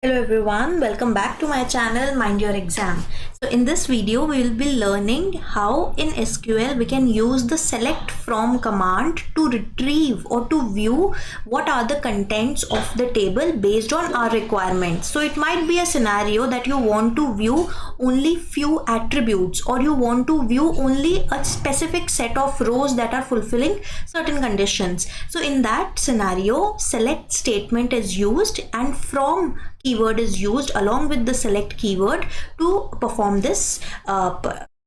Hello everyone, welcome back to my channel Mind Your Exam. So in this video we will be learning how in SQL we can use the select from command to retrieve or to view what are the contents of the table based on our requirements. So it might be a scenario that you want to view only few attributes or you want to view only a specific set of rows that are fulfilling certain conditions. So in that scenario, select statement is used and from keyword is used along with the select keyword to perform this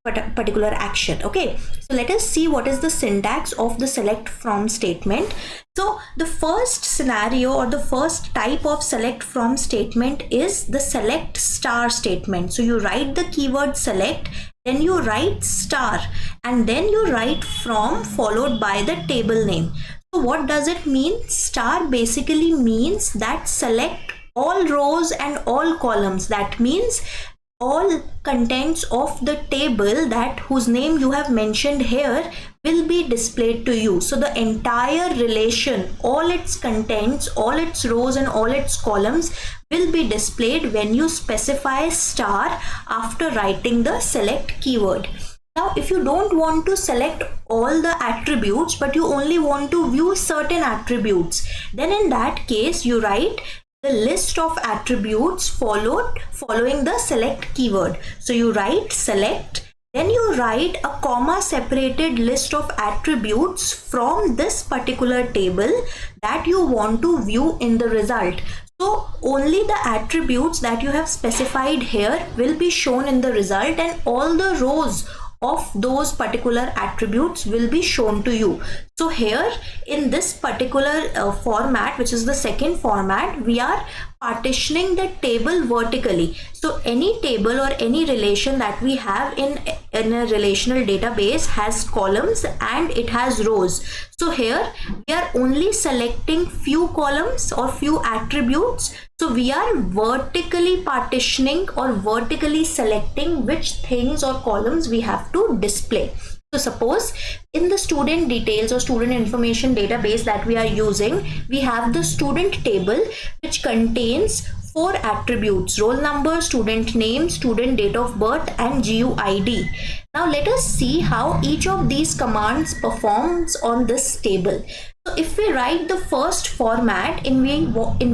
particular action. Okay, so let us see what is the syntax of the select from statement. So the first scenario or the first type of select from statement is the select star statement. So you write the keyword select, then you write star, and then you write from followed by the table name. So what does it mean? Star basically means that select all rows and all columns. That means all contents of the table that whose name you have mentioned here will be displayed to you. So the entire relation, all its contents, all its rows and all its columns will be displayed when you specify star after writing the select keyword. Now, if you don't want to select all the attributes, but you only want to view certain attributes, then in that case, you write the list of attributes following the select keyword. So you write select, then you write a comma separated list of attributes from this particular table that you want to view in the result. So only the attributes that you have specified here will be shown in the result and all the rows of those particular attributes will be shown to you. So here in this particular format, which is the second format, we are partitioning the table vertically. So any table or any relation that we have in a relational database has columns and it has rows. So here we are only selecting few columns or few attributes. So we are vertically partitioning or vertically selecting which things or columns we have to display. So suppose in the student details or student information database that we are using, we have the student table which contains 4 attributes: roll number, student name, student date of birth and GUID. Now let us see how each of these commands performs on this table. So if we write the first format in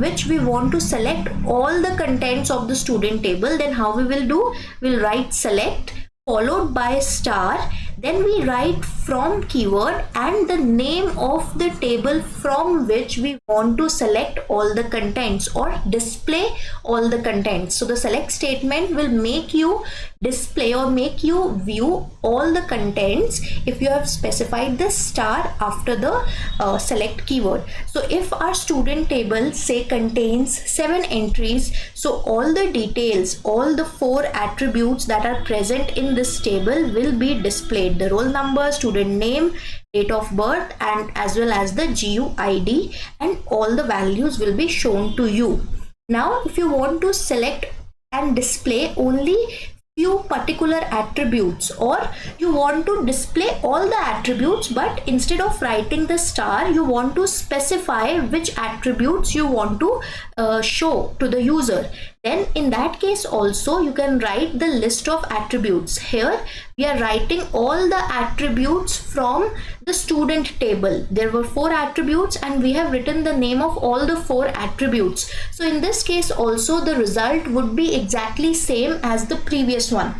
which we want to select all the contents of the student table, then how we will do? We'll write select followed by star, then we write from keyword and the name of the table from which we want to select all the contents or display all the contents. So the select statement will make you display or make you view all the contents if you have specified the star after the select keyword. So if our student table say contains 7 entries, so all the details, all the 4 attributes that are present in this table will be displayed: the roll number, student name, date of birth and as well as the GUID, and all the values will be shown to you. Now if you want to select and display only few particular attributes, or you want to display all the attributes but instead of writing the star you want to specify which attributes you want to show to the user, then in that case also you can write the list of attributes. Here we are writing all the attributes from the student table. There were 4 attributes and we have written the name of all the 4 attributes. So in this case also the result would be exactly same as the previous one.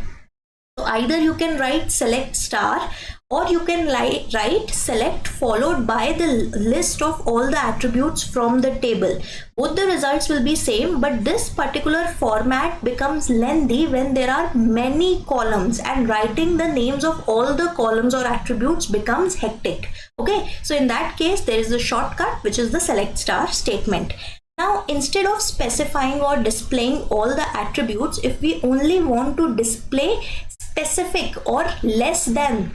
So either you can write select star or you can write select followed by the list of all the attributes from the table. Both the results will be same, but this particular format becomes lengthy when there are many columns and writing the names of all the columns or attributes becomes hectic. Okay, so in that case there is a shortcut which is the select star statement. Now instead of specifying or displaying all the attributes, if we only want to display specific or less than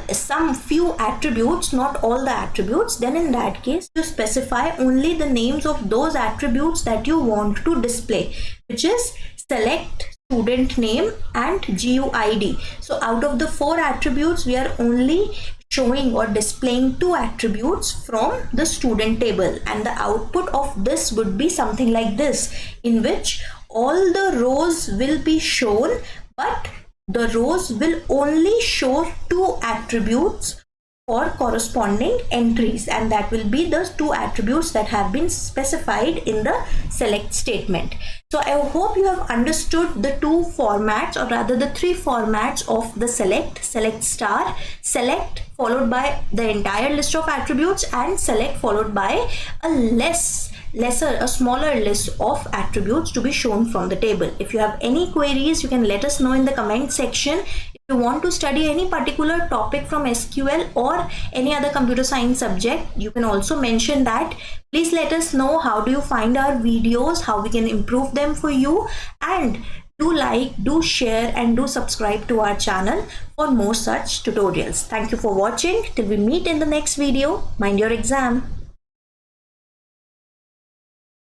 some few attributes, not all the attributes, then in that case you specify only the names of those attributes that you want to display, which is select student name and GUID. So out of the 4 attributes we are only showing or displaying two attributes from the student table, and the output of this would be something like this, in which all the rows will be shown, but the rows will only show two attributes for corresponding entries, and that will be the two attributes that have been specified in the select statement. So I hope you have understood the two formats, or rather the three formats of the select star, select followed by the entire list of attributes, and select followed by a smaller list of attributes to be shown from the table. If you have any queries, you can let us know in the comment section. If you want to study any particular topic from SQL or any other computer science subject, you can also mention that. Please let us know how do you find our videos, how we can improve them for you, and do like, do share, and do subscribe to our channel for more such tutorials. Thank you for watching. Till we meet in the next video, mind your exam.